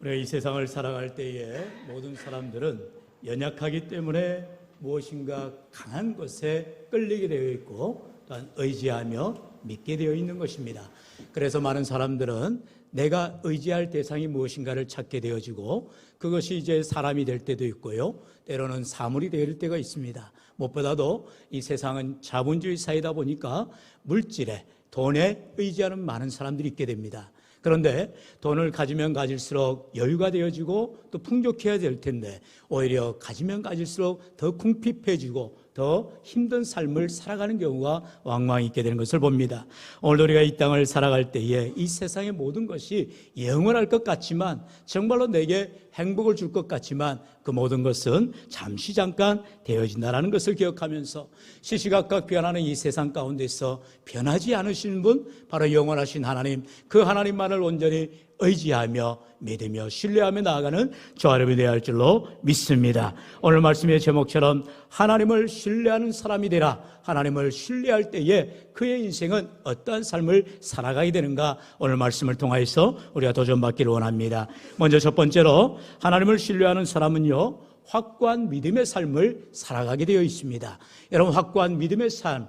우리가 이 세상을 살아갈 때에 모든 사람들은 연약하기 때문에 무엇인가 강한 것에 끌리게 되어 있고 또한 의지하며 믿게 되어 있는 것입니다. 그래서 많은 사람들은 내가 의지할 대상이 무엇인가를 찾게 되어지고 그것이 이제 사람이 될 때도 있고요, 때로는 사물이 될 때가 있습니다. 무엇보다도 이 세상은 자본주의 사회다 보니까 물질에, 돈에 의지하는 많은 사람들이 있게 됩니다. 그런데 돈을 가지면 가질수록 여유가 되어지고 또 풍족해야 될 텐데 오히려 가지면 가질수록 더 궁핍해지고 더 힘든 삶을 살아가는 경우가 왕왕 있게 되는 것을 봅니다. 오늘 우리가 이 땅을 살아갈 때에 이 세상의 모든 것이 영원할 것 같지만, 정말로 내게 행복을 줄 것 같지만 그 모든 것은 잠시 잠깐 되어진다는 것을 기억하면서 시시각각 변하는 이 세상 가운데서 변하지 않으시는 분, 바로 영원하신 하나님, 그 하나님만을 온전히 의지하며 믿으며 신뢰하며 나아가는 저와 여러분이 되어야 할 줄로 믿습니다. 오늘 말씀의 제목처럼 하나님을 신뢰하는 사람이 되라. 하나님을 신뢰할 때에 그의 인생은 어떠한 삶을 살아가게 되는가, 오늘 말씀을 통하여서 우리가 도전받기를 원합니다. 먼저 첫 번째로, 하나님을 신뢰하는 사람은요, 확고한 믿음의 삶을 살아가게 되어 있습니다. 여러분, 확고한 믿음의 삶,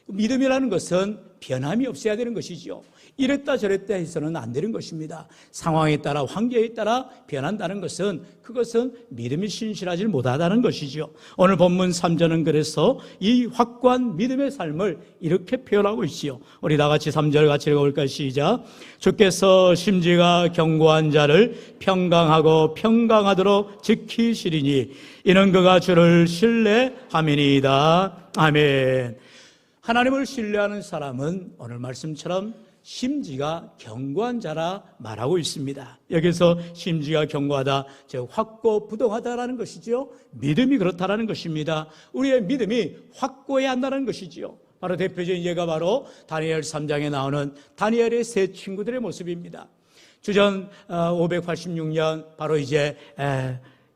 믿음이라는 것은 변함이 없어야 되는 것이죠. 이랬다 저랬다 해서는 안 되는 것입니다. 상황에 따라, 환경에 따라 변한다는 것은, 그것은 믿음이 신실하지 못하다는 것이죠. 오늘 본문 3절은 그래서 이 확고한 믿음의 삶을 이렇게 표현하고 있지요. 우리 다 같이 3절 같이 읽어볼까요? 시작. 주께서 심지가 견고한 자를 평강하고 평강하도록 지키시리니 이는 그가 주를 신뢰함이니이다. 아멘. 하나님을 신뢰하는 사람은 오늘 말씀처럼 심지가 견고한 자라 말하고 있습니다. 여기서 심지가 견고하다, 즉 확고부동하다라는 것이죠. 믿음이 그렇다라는 것입니다. 우리의 믿음이 확고해야 한다는 것이죠. 바로 대표적인 예가 바로 다니엘 3장에 나오는 다니엘의 세 친구들의 모습입니다. 주전 586년 바로 이제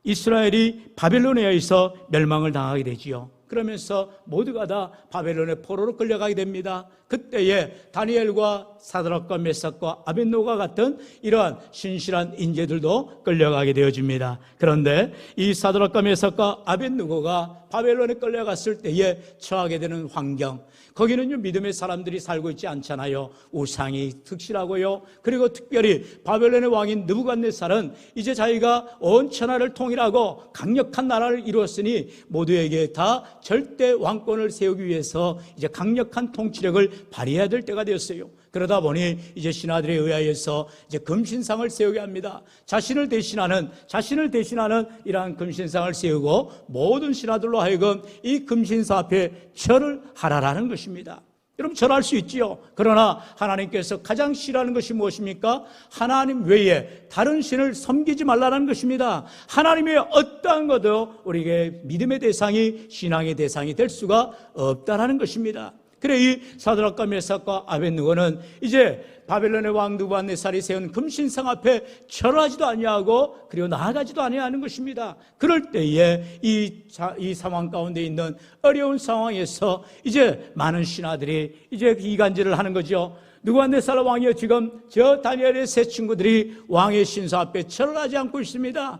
이스라엘이 바벨론에 의해서 멸망을 당하게 되지요. 그러면서 모두가 다 바벨론의 포로로 끌려가게 됩니다. 그때에 다니엘과 사드락과 메삭과 아벳노가 같은 이러한 신실한 인재들도 끌려가게 되어집니다. 그런데 이 사드락과 메삭과 아벳노가 바벨론에 끌려갔을 때에 처하게 되는 환경, 거기는 믿음의 사람들이 살고 있지 않잖아요. 우상이 특실하고요. 그리고 특별히 바벨론의 왕인 느부갓네살은 이제 자기가 온 천하를 통일하고 강력한 나라를 이루었으니 모두에게 다 절대 왕권을 세우기 위해서 이제 강력한 통치력을 발휘해야 될 때가 되었어요. 그러다 보니 이제 신하들에 의하여서 이제 금신상을 세우게 합니다. 자신을 대신하는 이러한 금신상을 세우고 모든 신하들로 하여금 이 금신상 앞에 절을 하라라는 것입니다. 여러분, 절할 수 있지요. 그러나 하나님께서 가장 싫어하는 것이 무엇입니까? 하나님 외에 다른 신을 섬기지 말라는 것입니다. 하나님의 어떠한 것도 우리에게 믿음의 대상이, 신앙의 대상이 될 수가 없다라는 것입니다. 그래 이 사드락과 메삭과 아벳느고는 이제 바벨론의 왕 느부갓네살이 세운 금신상 앞에 절하지도 아니하고 그리고 나아가지도 아니하는 것입니다. 그럴 때에 이 상황 가운데 있는 어려운 상황에서 이제 많은 신하들이 이제 이간질을 하는 거죠. 느부갓네살 왕이요, 지금 저 다니엘의 세 친구들이 왕의 신사 앞에 절을 하지 않고 있습니다.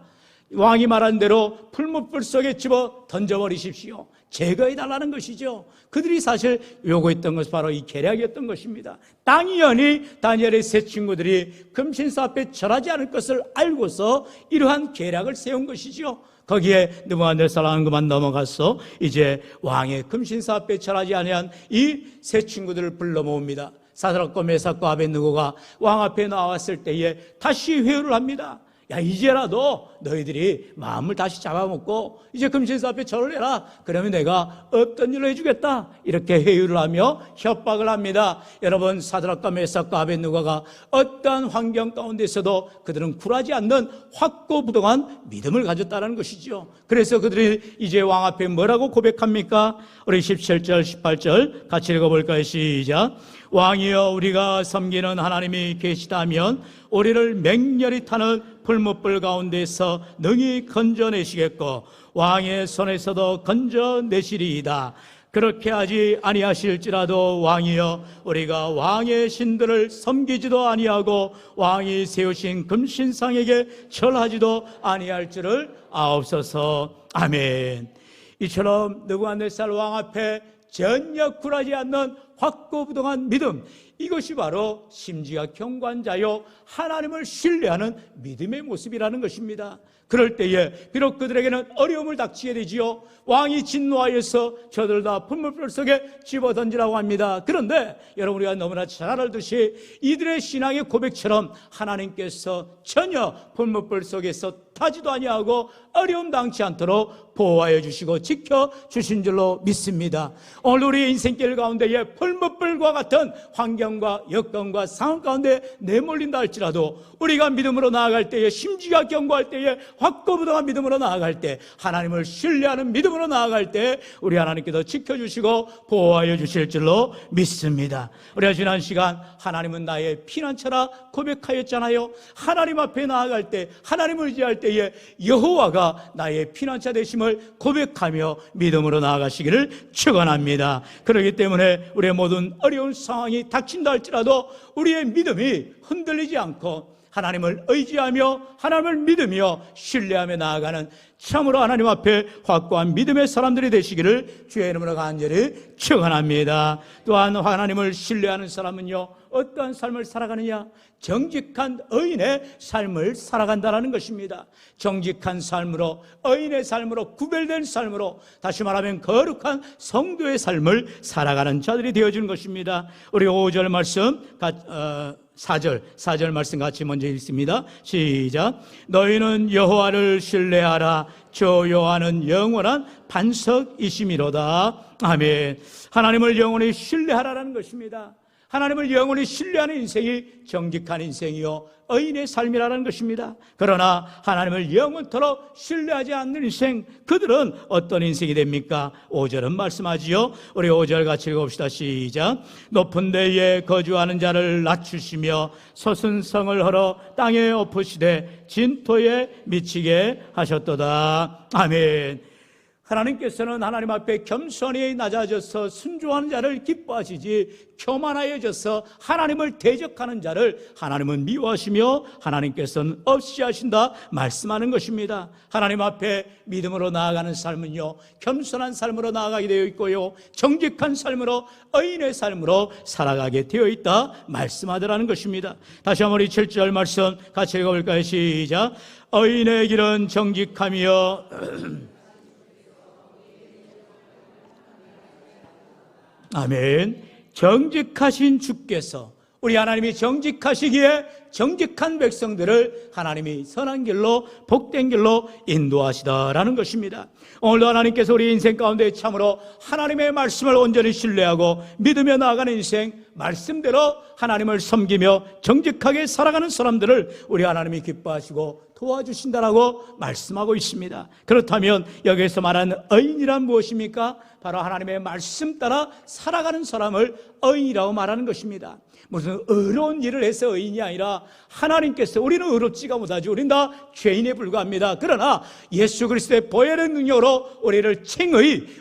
왕이 말한 대로 풀무불 속에 집어 던져버리십시오. 제거해달라는 것이죠. 그들이 사실 요구했던 것은 바로 이 계략이었던 것입니다. 당연히 다니엘의 세 친구들이 금신사 앞에 절하지 않을 것을 알고서 이러한 계략을 세운 것이죠. 거기에 느부갓네살은 그만 넘어가서 이제 왕의 금신사 앞에 절하지 아니한 이 세 친구들을 불러 모읍니다. 사드락과 메삭과 아벳느고가 왕 앞에 나왔을 때에 다시 회유를 합니다. 야, 이제라도 너희들이 마음을 다시 잡아먹고 이제 금신사 앞에 절을 해라. 그러면 내가 어떤 일을 해주겠다. 이렇게 회유를 하며 협박을 합니다. 여러분, 사드락과 메삭과 아벳느고가 어떠한 환경 가운데서도 그들은 굴하지 않는 확고부동한 믿음을 가졌다는 것이죠. 그래서 그들이 이제 왕 앞에 뭐라고 고백합니까? 우리 17절 18절 같이 읽어볼까요? 시작. 왕이여, 우리가 섬기는 하나님이 계시다면 우리를 맹렬히 타는 풀무불 가운데서 능히 건져내시겠고 왕의 손에서도 건져내시리이다. 그렇게 하지 아니하실지라도 왕이여 우리가 왕의 신들을 섬기지도 아니하고 왕이 세우신 금신상에게 절하지도 아니할 줄을 아옵소서. 아멘. 이처럼 느부갓네살 왕 앞에 전혀 굴하지 않는 확고부동한 믿음, 이것이 바로 심지가 경관자요 하나님을 신뢰하는 믿음의 모습이라는 것입니다. 그럴 때에 비록 그들에게는 어려움을 닥치게 되지요. 왕이 진노하여서 저들 다 풀무불 속에 집어던지라고 합니다. 그런데 여러분, 우리가 너무나 잘 알듯이 이들의 신앙의 고백처럼 하나님께서 전혀 풀무불 속에서 타지도 아니하고 어려움 당치 않도록 보호하여 주시고 지켜주신 줄로 믿습니다. 오늘 우리의 인생길 가운데에 풀무불과 같은 환경과 여건과 상황 가운데 내몰린다 할지라도 우리가 믿음으로 나아갈 때에, 심지가 견고할 때에, 확고부동한 믿음으로 나아갈 때, 하나님을 신뢰하는 믿음으로 나아갈 때 우리 하나님께서 지켜주시고 보호하여 주실 줄로 믿습니다. 우리가 지난 시간 하나님은 나의 피난처라 고백하였잖아요. 하나님 앞에 나아갈 때, 하나님을 의지할 때에 여호와가 나의 피난처 되심을 고백하며 믿음으로 나아가시기를 축원합니다. 그렇기 때문에 우리의 모든 어려운 상황이 닥친다 할지라도 우리의 믿음이 흔들리지 않고 하나님을 의지하며 하나님을 믿으며 신뢰하며 나아가는 참으로 하나님 앞에 확고한 믿음의 사람들이 되시기를 주의 이름으로 간절히 축원합니다. 또한 하나님을 신뢰하는 사람은요, 어떠한 삶을 살아가느냐? 정직한 의인의 삶을 살아간다는 것입니다. 정직한 삶으로, 의인의 삶으로, 구별된 삶으로, 다시 말하면 거룩한 성도의 삶을 살아가는 자들이 되어주는 것입니다. 우리 5절 말씀 4절 말씀 같이 먼저 읽습니다. 시작. 너희는 여호와를 신뢰하라. 저 여호와는 영원한 반석이심이로다. 아멘. 하나님을 영원히 신뢰하라는 것입니다. 하나님을 영원히 신뢰하는 인생이 정직한 인생이요 의인의 삶이라는 것입니다. 그러나 하나님을 영원토록 신뢰하지 않는 인생, 그들은 어떤 인생이 됩니까? 5절은 말씀하지요. 우리 5절 같이 읽어봅시다. 시작. 높은 데에 거주하는 자를 낮추시며 솟은 성을 헐어 땅에 엎으시되 진토에 미치게 하셨도다. 아멘. 하나님께서는 하나님 앞에 겸손히 낮아져서 순종하는 자를 기뻐하시지, 교만하여져서 하나님을 대적하는 자를 하나님은 미워하시며 하나님께서는 없이 하신다 말씀하는 것입니다. 하나님 앞에 믿음으로 나아가는 삶은요, 겸손한 삶으로 나아가게 되어 있고요, 정직한 삶으로, 의인의 삶으로 살아가게 되어 있다 말씀하더라는 것입니다. 다시 한번 이 7절 말씀 같이 읽어볼까요? 시작. 의인의 길은 정직하며 아멘. 정직하신 주께서, 우리 하나님이 정직하시기에 정직한 백성들을 하나님이 선한 길로, 복된 길로 인도하시다라는 것입니다. 오늘도 하나님께서 우리 인생 가운데 참으로 하나님의 말씀을 온전히 신뢰하고 믿으며 나아가는 인생, 말씀대로 하나님을 섬기며 정직하게 살아가는 사람들을 우리 하나님이 기뻐하시고 도와주신다라고 말씀하고 있습니다. 그렇다면 여기에서 말하는 의인이란 무엇입니까? 바로 하나님의 말씀 따라 살아가는 사람을 의인이라고 말하는 것입니다. 무슨 의로운 일을 해서 의인이 아니라 하나님께서, 우리는 의롭지가 못하죠. 우리는 다 죄인에 불과합니다. 그러나 예수 그리스도의 보혈의 능력으로 우리를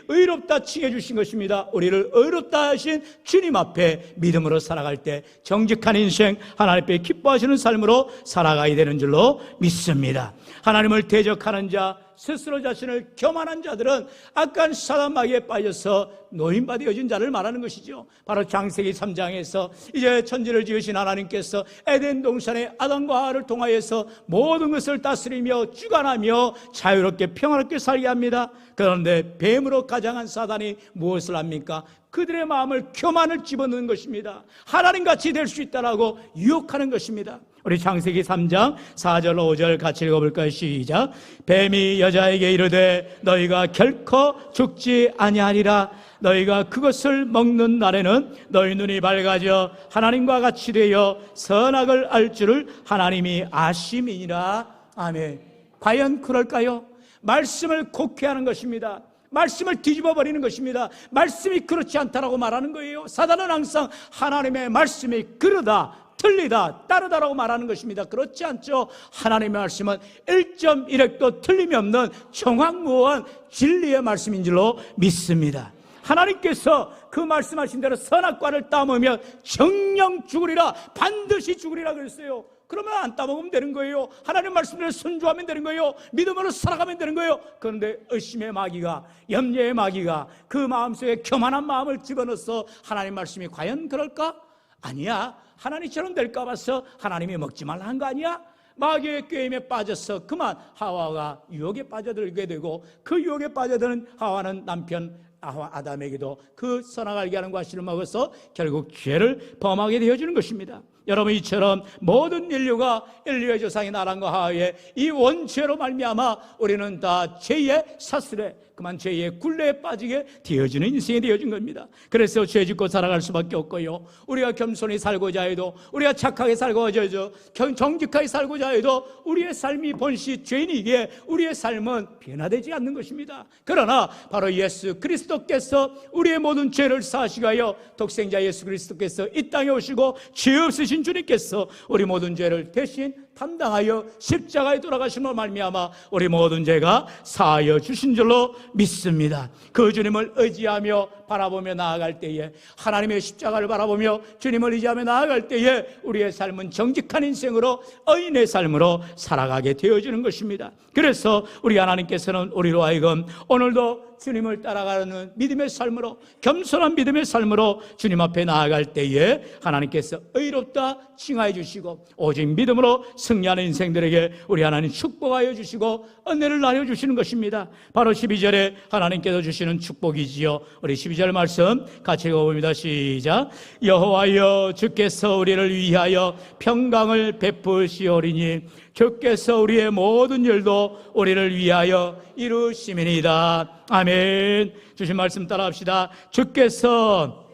의롭다 칭해 주신 것입니다. 우리를 의롭다 하신 주님 앞에 믿음으로 살아갈 때 정직한 인생, 하나님 앞에 기뻐하시는 삶으로 살아가야 되는 줄로 믿습니다. 하나님을 대적하는 자, 스스로 자신을 교만한 자들은 악한 사단 마귀에 빠져서 노인바 되어진 자를 말하는 것이죠. 바로 창세기 3장에서 이제 천지를 지으신 하나님께서 에덴 동산에 아담과 하와를 통하여서 모든 것을 다스리며 주관하며 자유롭게 평화롭게 살게 합니다. 그런데 뱀으로 가장한 사단이 무엇을 합니까? 그들의 마음을, 교만을 집어넣는 것입니다. 하나님같이 될 수 있다라고 유혹하는 것입니다. 우리 창세기 3장 4절 5절 같이 읽어볼까요? 시작. 뱀이 여자에게 이르되 너희가 결코 죽지 아니하리라. 너희가 그것을 먹는 날에는 너희 눈이 밝아져 하나님과 같이 되어 선악을 알 줄을 하나님이 아심이니라. 아멘. 과연 그럴까요? 말씀을 곡해하는 것입니다. 말씀을 뒤집어 버리는 것입니다. 말씀이 그렇지 않다라고 말하는 거예요. 사단은 항상 하나님의 말씀이 그러다, 틀리다, 다르다라고 말하는 것입니다. 그렇지 않죠. 하나님의 말씀은 1.1획도 틀림이 없는 정확무한 진리의 말씀인 줄로 믿습니다. 하나님께서 그 말씀하신 대로 선악과를 따먹으면 정령 죽으리라, 반드시 죽으리라 그랬어요. 그러면 안 따먹으면 되는 거예요. 하나님 말씀대로 순종하면 되는 거예요. 믿음으로 살아가면 되는 거예요. 그런데 의심의 마귀가, 염려의 마귀가 그 마음속에 교만한 마음을 집어넣어서 하나님 말씀이 과연 그럴까? 아니야. 하나님처럼 될까 봐서 하나님이 먹지 말라 한 거 아니야? 마귀의 꾀임에 빠져서 그만 하와가 유혹에 빠져들게 되고, 그 유혹에 빠져드는 하와는 남편 아담에게도 그 선악 알게 하는 과실을 먹어서 결국 죄를 범하게 되어지는 것입니다. 여러분, 이처럼 모든 인류의 조상인 아담과 하와의 이 원죄로 말미암아 우리는 다 죄의 사슬에, 그만 죄의 굴레에 빠지게 되어지는 인생이 되어진 겁니다. 그래서 죄 짓고 살아갈 수밖에 없고요, 우리가 겸손히 살고자 해도, 우리가 착하게 살고자 해도, 정직하게 살고자 해도 우리의 삶이 본시 죄인이기에 우리의 삶은 변화되지 않는 것입니다. 그러나 바로 예수 그리스도께서 우리의 모든 죄를 사하시고 하여 독생자 예수 그리스도께서 이 땅에 오시고 죄 없으신 주님께서 우리 모든 죄를 대신 담당하여 십자가에 돌아가심으로 말미암아 우리 모든 죄가 사하여 주신 줄로 믿습니다. 그 주님을 의지하며 바라보며 나아갈 때에, 하나님의 십자가를 바라보며 주님을 의지하며 나아갈 때에 우리의 삶은 정직한 인생으로, 의인의 삶으로 살아가게 되어지는 것입니다. 그래서 우리 하나님께서는 우리로 하여금 오늘도 주님을 따라가는 믿음의 삶으로, 겸손한 믿음의 삶으로 주님 앞에 나아갈 때에 하나님께서 의롭다 칭하여 주시고 오직 믿음으로 승리하는 인생들에게 우리 하나님 축복하여 주시고 은혜를 나눠 주시는 것입니다. 바로 12절에 하나님께서 주시는 축복이지요. 우리 12절 말씀 같이 읽어봅니다. 시작. 여호와여, 주께서 우리를 위하여 평강을 베푸시오리니 주께서 우리의 모든 일도 우리를 위하여 이루심이니이다. 아멘. 주신 말씀 따라합시다. 주께서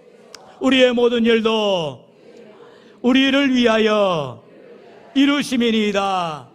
우리의 모든 일도 우리를 위하여 이루심이니이다.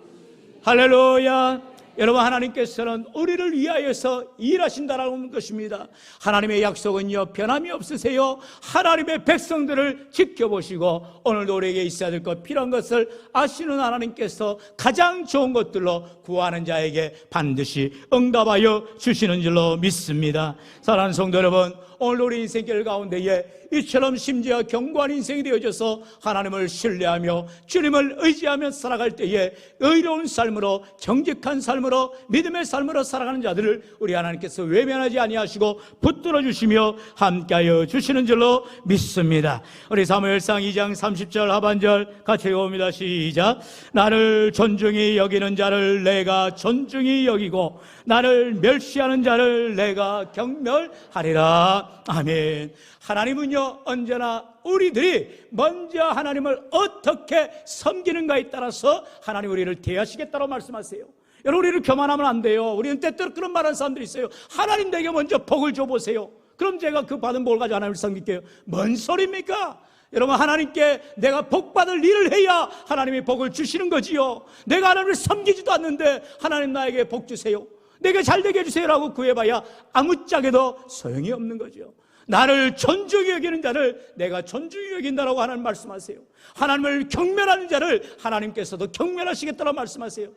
할렐루야. 여러분, 하나님께서는 우리를 위하여서 일하신다라는 것입니다. 하나님의 약속은요, 변함이 없으세요. 하나님의 백성들을 지켜보시고 오늘도 우리에게 있어야 될 것, 필요한 것을 아시는 하나님께서 가장 좋은 것들로 구하는 자에게 반드시 응답하여 주시는 줄로 믿습니다. 사랑하는 성도 여러분, 오늘 우리 인생길 가운데에 이처럼 심지어 견고한 인생이 되어져서 하나님을 신뢰하며 주님을 의지하며 살아갈 때에 의로운 삶으로, 정직한 삶으로, 믿음의 삶으로 살아가는 자들을 우리 하나님께서 외면하지 아니하시고 붙들어 주시며 함께하여 주시는 줄로 믿습니다. 우리 사무엘상 2장 30절 하반절 같이 읽어봅니다. 시작. 나를 존중히 여기는 자를 내가 존중히 여기고 나를 멸시하는 자를 내가 경멸하리라. 아멘. 하나님은요, 언제나 우리들이 먼저 하나님을 어떻게 섬기는가에 따라서 하나님 우리를 대하시겠다고 말씀하세요. 여러분, 우리를 교만하면 안 돼요. 우리는 때때로 그런 말하는 사람들이 있어요. 하나님 내게 먼저 복을 줘보세요. 그럼 제가 그 받은 복을 가지고 하나님을 섬길게요. 뭔 소리입니까? 여러분, 하나님께 내가 복받을 일을 해야 하나님이 복을 주시는 거지요. 내가 하나님을 섬기지도 않는데 하나님 나에게 복 주세요, 내게 잘되게 해주세요라고 구해봐야 아무짝에도 소용이 없는 거죠. 나를 존중히 여기는 자를 내가 존중히 여긴다라고 하나님 말씀하세요. 하나님을 경멸하는 자를 하나님께서도 경멸하시겠다라고 말씀하세요.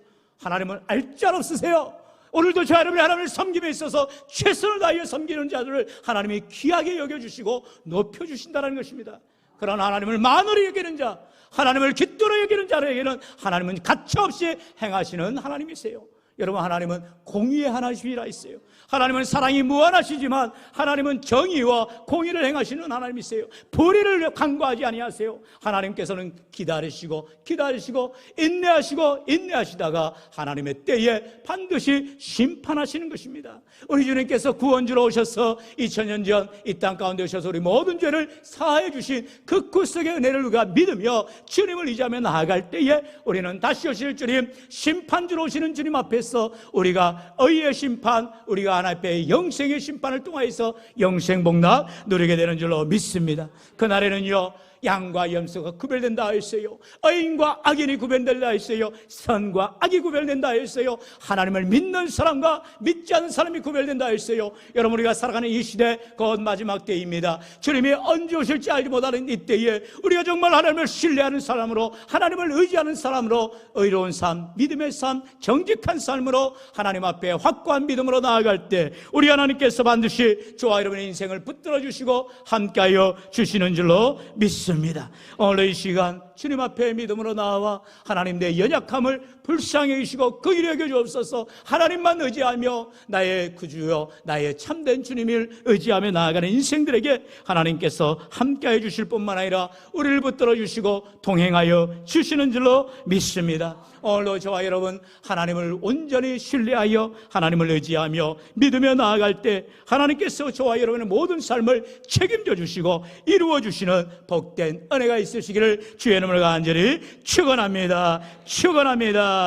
하나님은 알짤 없으세요. 오늘도 저 여러분이 하나님을 섬김에 있어서 최선을 다하여 섬기는 자들을 하나님이 귀하게 여겨주시고 높여주신다는 것입니다. 그러나 하나님을 만으로 여기는 자, 하나님을 깃들어 여기는 자에게는 하나님은 가차없이 행하시는 하나님이세요. 여러분, 하나님은 공의의 하나님이라 있어요. 하나님은 사랑이 무한하시지만 하나님은 정의와 공의를 행하시는 하나님이세요. 불의를 간과하지 아니하세요. 하나님께서는 기다리시고 인내하시다가 하나님의 때에 반드시 심판하시는 것입니다. 우리 주님께서 구원주로 오셔서 2000년 전 이 땅 가운데 오셔서 우리 모든 죄를 사하여 주신 그 구속의 은혜를 우리가 믿으며 주님을 의지하며 나아갈 때에 우리는 다시 오실 주님, 심판주로 오시는 주님 앞에서 우리가 의의 심판, 우리가 하나님 앞에 영생의 심판을 통하여서 영생복락 누리게 되는 줄로 믿습니다. 그날에는요, 양과 염소가 구별된다 하였어요. 의인과 악인이 구별된다 하였어요. 선과 악이 구별된다 하였어요. 하나님을 믿는 사람과 믿지 않는 사람이 구별된다 하였어요. 여러분, 우리가 살아가는 이 시대 곧 마지막 때입니다. 주님이 언제 오실지 알지 못하는 이 때에 우리가 정말 하나님을 신뢰하는 사람으로, 하나님을 의지하는 사람으로, 의로운 삶, 믿음의 삶, 정직한 삶으로 하나님 앞에 확고한 믿음으로 나아갈 때 우리 하나님께서 반드시 저와 여러분의 인생을 붙들어 주시고 함께하여 주시는 줄로 믿습니다. 오늘 이 시간 주님 앞에 믿음으로 나와 하나님, 내 연약함을 불쌍히 여기시고 그 일에 여겨 주옵소서. 하나님만 의지하며 나의 구주여, 나의 참된 주님을 의지하며 나아가는 인생들에게 하나님께서 함께해 주실 뿐만 아니라 우리를 붙들어 주시고 동행하여 주시는 줄로 믿습니다. 오늘도 저와 여러분 하나님을 온전히 신뢰하여 하나님을 의지하며 믿으며 나아갈 때 하나님께서 저와 여러분의 모든 삶을 책임져 주시고 이루어 주시는 복된 은혜가 있으시기를 주의 이름으로 간절히 축원합니다. 축원합니다.